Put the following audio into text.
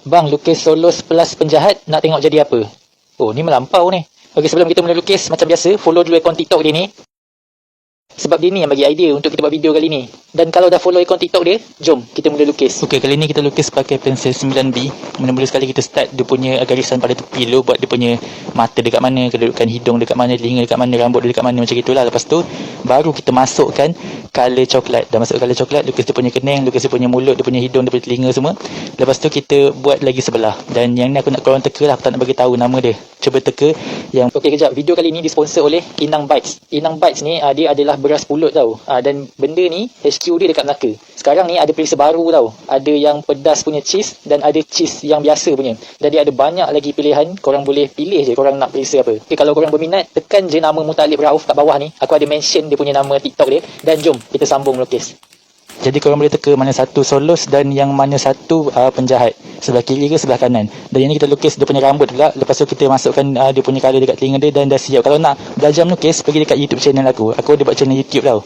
Bang, lukis Solos plus penjahat, nak tengok jadi apa? Oh, ni melampau ni. Okey, sebelum kita mula lukis, macam biasa, follow dulu akaun TikTok dia ni. Sebab dia ni yang bagi idea untuk kita buat video kali ni. Dan kalau dah follow akaun TikTok dia, jom kita mula lukis. Okey, kali ni kita lukis pakai pensel 9B. Mula-mula sekali kita start dia punya garisan pada tepi dulu, buat dia punya mata dekat mana, kedudukan hidung dekat mana, telinga dekat mana, rambut dia dekat mana, macam itulah. Lepas tu baru kita masukkan color coklat. Dah masuk color coklat, lukis dia punya kening, lukis dia punya mulut, dia punya hidung, dia punya telinga semua. Lepas tu kita buat lagi sebelah. Dan yang ni aku nak korang teka lah, aku tak nak bagi tahu nama dia. Cuba teka yang... Okey, kejap. Video kali ni disponsor oleh Inang Bites. Inang Bites ni dia adalah beras pulut tau. Dan benda ni HQ dia dekat Melaka. Sekarang ni ada perisa baru tau. Ada yang pedas punya cheese dan ada cheese yang biasa punya. Dan dia ada banyak lagi pilihan. Korang boleh pilih je korang nak perisa apa. Okay, kalau korang berminat, tekan je nama Muttalib Rauf kat bawah ni. Aku ada mention dia punya nama TikTok dia. Dan jom kita sambung melukis. Jadi korang boleh teka mana satu Solos dan yang mana satu penjahat. Sebelah kiri ke sebelah kanan. Dan yang ni kita lukis dia punya rambut pula. Lepas tu kita masukkan dia punya colour dekat telinga dia dan dah siap. Kalau nak belajar melukis, pergi dekat YouTube channel aku. Aku ada buat channel YouTube tau.